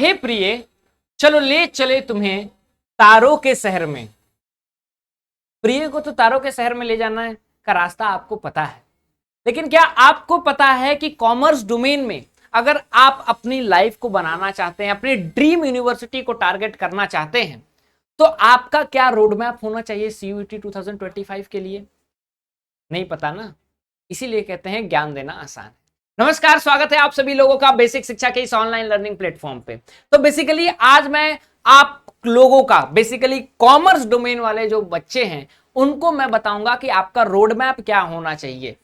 हे प्रिय, चलो ले चले तुम्हें तारों के शहर में। प्रिय को तो तारों के शहर में ले जाना है का रास्ता आपको पता है, लेकिन क्या आपको पता है कि कॉमर्स डोमेन में अगर आप अपनी लाइफ को बनाना चाहते हैं, अपनी ड्रीम यूनिवर्सिटी को टारगेट करना चाहते हैं, तो आपका क्या रोड मैप होना चाहिए सीयूईटी 2025 के लिए? नहीं पता ना, इसीलिए कहते हैं ज्ञान देना आसान है। नमस्कार, स्वागत है आप सभी लोगों का बेसिक शिक्षा के इस ऑनलाइन लर्निंग प्लेटफॉर्म पे। तो बेसिकली आज मैं आप लोगों का, बेसिकली कॉमर्स डोमेन वाले जो बच्चे हैं, उनको मैं बताऊंगा कि आपका रोड मैप क्या होना चाहिए,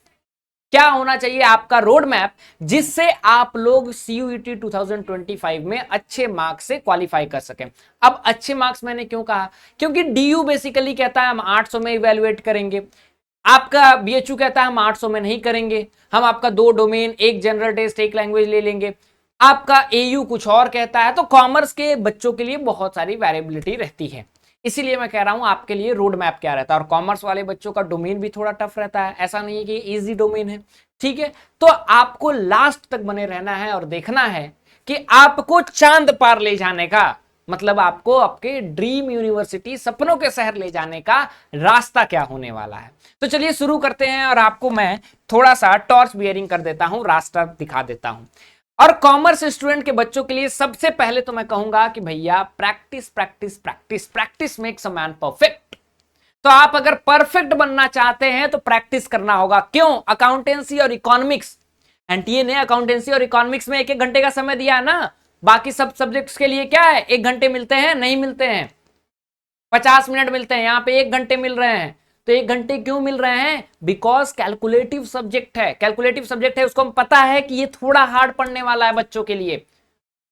क्या होना चाहिए आपका रोड मैप, जिससे आप लोग सीयूईटी 2025 में अच्छे मार्क्स से क्वालिफाई कर सकें। अब अच्छे मार्क्स मैंने क्यों कहा? क्योंकि डीयू बेसिकली कहता है हम 800 में इवेलुएट करेंगे, आपका बीएचयू कहता है हम 800 में नहीं करेंगे, हम आपका 2 डोमेन, एक जनरल टेस्ट, एक लैंग्वेज ले लेंगे। आपका एयू कुछ और कहता है। तो कॉमर्स के बच्चों के लिए बहुत सारी वेरिएबिलिटी रहती है, इसीलिए मैं कह रहा हूं आपके लिए रोड मैप क्या रहता है। और कॉमर्स वाले बच्चों का डोमेन भी थोड़ा टफ रहता है, ऐसा नहीं है कि इजी डोमेन है, ठीक है। तो आपको लास्ट तक बने रहना है और देखना है कि आपको चांद पार ले जाने का, मतलब आपको आपके ड्रीम यूनिवर्सिटी, सपनों के शहर ले जाने का रास्ता क्या होने वाला है। तो चलिए शुरू करते हैं और आपको मैं थोड़ा सा टॉर्च बियरिंग कर देता हूं, रास्ता दिखा देता हूं। और कॉमर्स स्टूडेंट के बच्चों के लिए सबसे पहले तो मैं कहूंगा कि भैया practice practice practice practice makes a man perfect. तो आप अगर परफेक्ट बनना चाहते हैं तो प्रैक्टिस करना होगा। क्यों? अकाउंटेंसी और इकोनॉमिक्स, एनटीए ने अकाउंटेंसी और इकोनॉमिक्स में 1-1 घंटे का समय दिया है ना। बाकी सब सब्जेक्ट्स के लिए क्या है, 1 घंटे मिलते हैं? नहीं मिलते हैं, 50 मिनट मिलते हैं। यहां पे 1 घंटे मिल रहे हैं। तो 1 घंटे क्यों मिल रहे हैं? बिकॉज कैलकुलेटिव सब्जेक्ट है, कैलकुलेटिव सब्जेक्ट है, उसको हम पता है कि ये थोड़ा हार्ड पढ़ने वाला है बच्चों के लिए।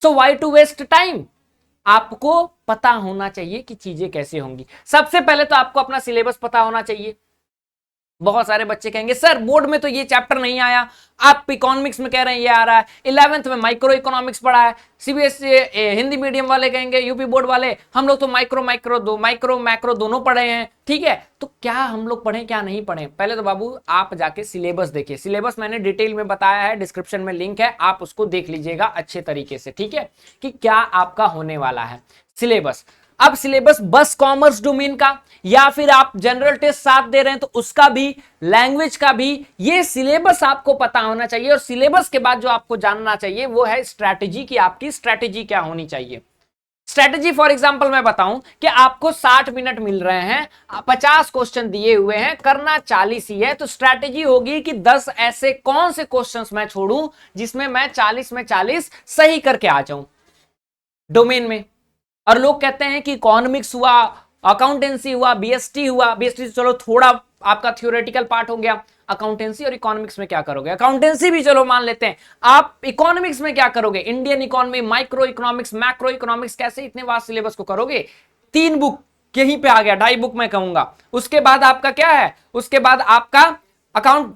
So why to waste time? आपको पता होना चाहिए कि चीजें कैसे होंगी। सबसे पहले तो आपको अपना सिलेबस पता होना चाहिए। बहुत सारे बच्चे कहेंगे सर बोर्ड में तो ये चैप्टर नहीं आया, आप इकोनॉमिक्स में कह रहे हैं ये आ रहा है, 11th में माइक्रो इकोनॉमिक्स पढ़ा है। सीबीएसई हिंदी मीडियम वाले कहेंगे, यूपी बोर्ड वाले, हम लोग तो माइक्रो मैक्रो दोनों पढ़े हैं, ठीक है। तो क्या हम लोग पढ़े, क्या नहीं पढ़े? पहले तो बाबू आप जाके सिलेबस देखिए। सिलेबस मैंने डिटेल में बताया है, डिस्क्रिप्शन में लिंक है, आप उसको देख लीजिएगा अच्छे तरीके से, ठीक है, कि क्या आपका होने वाला है सिलेबस। अब सिलेबस बस कॉमर्स डोमेन का, या फिर आप जनरल टेस्ट 7 दे रहे हैं तो उसका भी, लैंग्वेज का भी, ये सिलेबस आपको पता होना चाहिए। और सिलेबस के बाद जो आपको जानना चाहिए वो है स्ट्रैटेजी, की आपकी स्ट्रैटेजी क्या होनी चाहिए। स्ट्रैटेजी फॉर एग्जांपल मैं बताऊं कि आपको 60 मिनट मिल रहे हैं, 50 क्वेश्चन दिए हुए हैं, करना 40 ही है। तो स्ट्रैटेजी होगी कि 10 ऐसे कौन से क्वेश्चंस मैं छोड़ूं जिसमें मैं 40 में 40 सही करके आ जाऊं डोमेन में। और लोग कहते हैं कि इकोनॉमिक्स हुआ, अकाउंटेंसी हुआ, बीएसटी हुआ, बीएसटी चलो थोड़ा आपका थ्योरेटिकल पार्ट हो गया, अकाउंटेंसी और इकोनॉमिक्स में क्या करोगे? अकाउंटेंसी भी चलो मान लेते हैं, आप इकोनॉमिक्स में क्या करोगे? Indian economy, micro economics, macro economics, कैसे इतने वास्ट सिलेबस को करोगे? 3 बुक यहीं पे आ गया, 2.5 बुक मैं कहूंगा। उसके बाद आपका क्या है? उसके बाद आपका अकाउंट,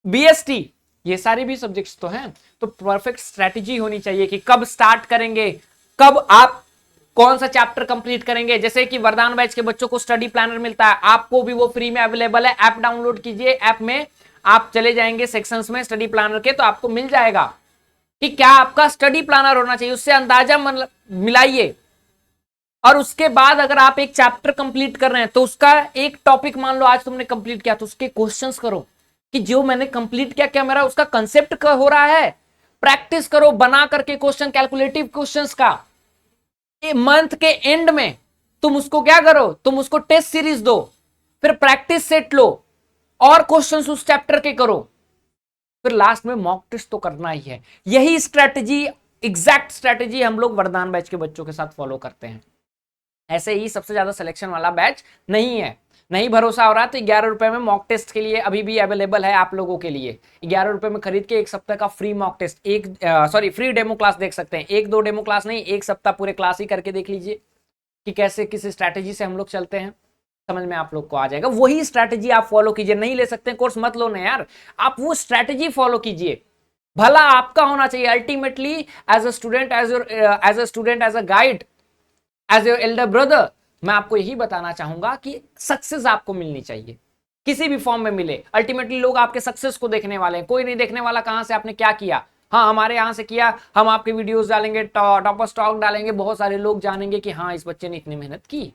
बीएसटी, ये सारे भी सब्जेक्ट्स तो हैं। तो परफेक्ट स्ट्रेटेजी होनी चाहिए कि कब स्टार्ट करेंगे, कब आप कौन सा चैप्टर कंप्लीट करेंगे। जैसे कि वरदान बैच के बच्चों को स्टडी प्लानर मिलता है, आपको भी वो फ्री में अवेलेबल है। ऐप डाउनलोड कीजिए, ऐप में आप चले जाएंगे सेक्शंस में स्टडी प्लानर के, तो आपको मिल जाएगा कि क्या आपका स्टडी प्लानर होना चाहिए, उससे अंदाजा मिलाइए। और उसके बाद अगर आप एक चैप्टर कंप्लीट कर रहे हैं तो उसका एक टॉपिक, मान लो आज तुमने कंप्लीट किया, तो उसके क्वेश्चंस करो कि जो मैंने कंप्लीट किया क्या मेरा उसका कंसेप्ट हो रहा है। प्रैक्टिस करो बना करके क्वेश्चन, कैलकुलेटिव क्वेश्चंस का। मंथ के एंड में तुम उसको क्या करो, तुम उसको टेस्ट सीरीज दो, फिर प्रैक्टिस सेट लो और क्वेश्चंस उस चैप्टर के करो, फिर लास्ट में मॉक टेस्ट तो करना ही है। यही स्ट्रेटजी, एग्जैक्ट स्ट्रेटजी हम लोग वरदान बैच के बच्चों के साथ फॉलो करते हैं। ऐसे ही सबसे ज्यादा सिलेक्शन वाला बैच नहीं है, नहीं भरोसा हो रहा तो 11 रुपए में मॉक टेस्ट के लिए अभी भी अवेलेबल है आप लोगों के लिए। 11 रुपए में खरीद के 1 सप्ताह का free mock test, free demo class देख सकते हैं। 1-2 डेमो क्लास नहीं, 1 सप्ताह पूरे क्लास ही करके देख लीजिए कि कैसे किस स्ट्रैटेजी से हम लोग चलते हैं, समझ में आप लोग को आ जाएगा। वही स्ट्रैटेजी आप फॉलो कीजिए। नहीं ले सकते कोर्स मत लो ना यार, आप वो स्ट्रैटेजी फॉलो कीजिए। भला आपका होना चाहिए ultimately, as a student, as a guide, as your elder brother, मैं आपको यही बताना चाहूंगा कि सक्सेस आपको मिलनी चाहिए, किसी भी फॉर्म में मिले। अल्टीमेटली लोग आपके सक्सेस को देखने वाले हैं, कोई नहीं देखने वाला कहां से आपने क्या किया, हाँ हमारे यहाँ से किया, हम आपके वीडियोस डालेंगे, टॉपर स्टॉक डालेंगे, बहुत सारे लोग जानेंगे कि हाँ इस बच्चे ने इतनी मेहनत की।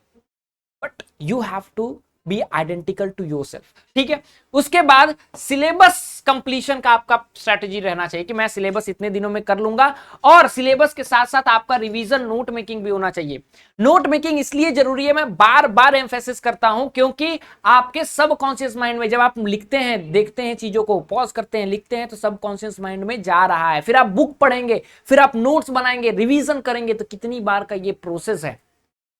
But you have to be identical to yourself, ठीक है। उसके बाद सिलेबस कंप्लीशन का आपका स्ट्रेटेजी रहना चाहिए कि मैं सिलेबस इतने दिनों में कर लूंगा, और सिलेबस के साथ साथ आपका रिवीजन नोट मेकिंग भी होना चाहिए। नोट मेकिंग इसलिए जरूरी है, मैं बार बार एम्फेसिस करता हूं, क्योंकि आपके सबकॉन्शियस माइंड में जब आप लिखते हैं, देखते हैं चीजों को, पॉज करते हैं, लिखते हैं, तो सबकॉन्शियस माइंड में जा रहा है, फिर आप बुक पढ़ेंगे, फिर आप नोट्स बनाएंगे, रिवीजन करेंगे, तो कितनी बार का ये प्रोसेस है।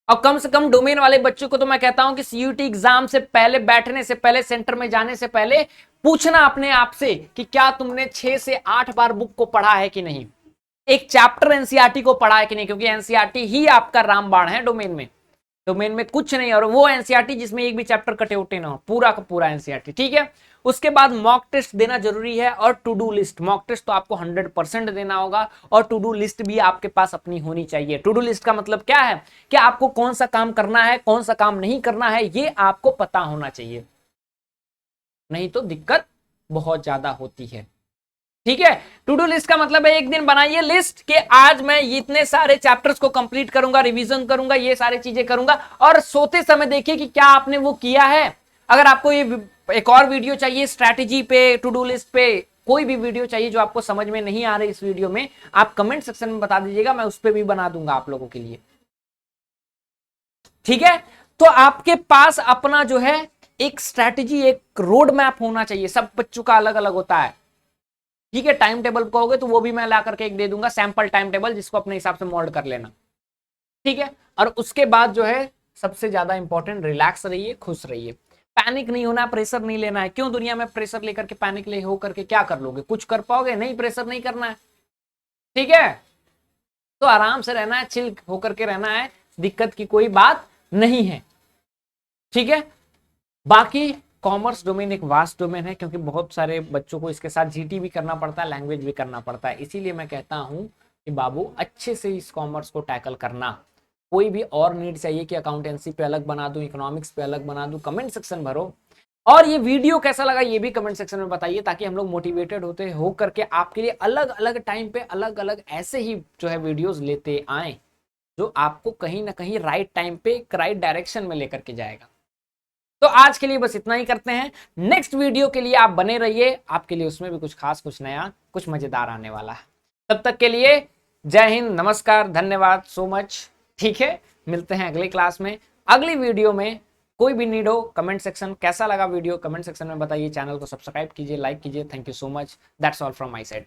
और कम से कम डोमेन वाले बच्चों को तो मैं कहता हूं कि सीयूटी एग्जाम से पहले, बैठने से पहले, सेंटर में जाने से पहले पूछना अपने आप से कि क्या तुमने 6 से 8 बार बुक को पढ़ा है कि नहीं, एक चैप्टर एनसीईआरटी को पढ़ा है कि नहीं, क्योंकि एनसीईआरटी ही आपका रामबाण है डोमेन में। डोमेन में कुछ नहीं, और वो एनसीईआरटी जिसमें एक भी चैप्टर कटे उटे ना हो, पूरा का पूरा एनसीईआरटी, ठीक है। उसके बाद मॉक टेस्ट देना जरूरी है, और to do list. Mock test तो आपको 100% देना होगा, और टू डू लिस्ट भी आपके पास अपनी होनी चाहिए। टू डू लिस्ट का मतलब क्या है कि आपको कौन सा काम करना है, कौन सा काम नहीं करना है, ये आपको पता होना चाहिए, नहीं तो दिक्कत बहुत ज्यादा होती है, ठीक है। टू डू लिस्ट का मतलब है एक दिन बनाइए लिस्ट कि आज मैं इतने सारे चैप्टर्स को कंप्लीट करूंगा, रिवीजन करूंगा, ये सारी चीजें करूंगा, और सोते समय देखिए कि क्या आपने वो किया है। अगर आपको ये एक और वीडियो चाहिए स्ट्रैटेजी पे, टू डू लिस्ट पे, कोई भी वीडियो चाहिए जो आपको समझ में नहीं आ रही इस वीडियो में, आप कमेंट सेक्शन में बता दीजिएगा, मैं उस पर भी बना दूंगा आप लोगों के लिए, ठीक है। तो आपके पास अपना जो है एक स्ट्रैटेजी, एक रोड मैप होना चाहिए। सब बच्चों का अलग अलग होता है, ठीक है। टाइम टेबल कहोगे तो वो भी मैं ला करके एक दे दूंगा, सैंपल टाइम टेबल, जिसको अपने हिसाब से मोल्ड कर लेना, ठीक है। और उसके बाद जो है सबसे ज्यादा इंपॉर्टेंट, रिलैक्स रहिए, खुश रहिए, पैनिक नहीं होना, प्रेशर नहीं लेना है। क्यों दुनिया में प्रेशर लेकर के, पैनिक ले हो करके क्या कर लोगे, कुछ कर पाओगे नहीं, प्रेशर नहीं करना है, ठीक है। तो आराम से रहना है, चिल होकर के रहना है, दिक्कत की कोई बात नहीं है, ठीक है। बाकी कॉमर्स डोमेन एक वास्ट डोमेन है, क्योंकि बहुत सारे बच्चों को इसके साथ जीटी भी करना पड़ता है, लैंग्वेज भी करना पड़ता है। इसीलिए मैं कहता हूं कि बाबू अच्छे से इस कॉमर्स को टैकल करना। कोई भी और नीड चाहिए कि अकाउंटेंसी पे अलग बना दूं, इकोनॉमिक्स पे अलग बना दूं, कमेंट सेक्शन भरो। और ये वीडियो कैसा लगा ये भी कमेंट सेक्शन में बताइए, ताकि हम लोग मोटिवेटेड होते हो करके आपके लिए अलग अलग टाइम पे अलग अलग ऐसे ही जो है वीडियोस लेते आए, जो आपको कहीं ना कहीं राइट टाइम पे राइट डायरेक्शन में लेकर के जाएगा। तो आज के लिए बस इतना ही करते हैं, नेक्स्ट वीडियो के लिए आप बने रहिए, आपके लिए उसमें भी कुछ खास, कुछ नया, कुछ मजेदार आने वाला है। तब तक के लिए जय हिंद, नमस्कार, धन्यवाद सो मच, ठीक है। मिलते हैं अगली क्लास में, अगली वीडियो में। कोई भी नीड हो कमेंट सेक्शन, कैसा लगा वीडियो कमेंट सेक्शन में बताइए, चैनल को सब्सक्राइब कीजिए, लाइक कीजिए। Thank you so much, that's all from my side.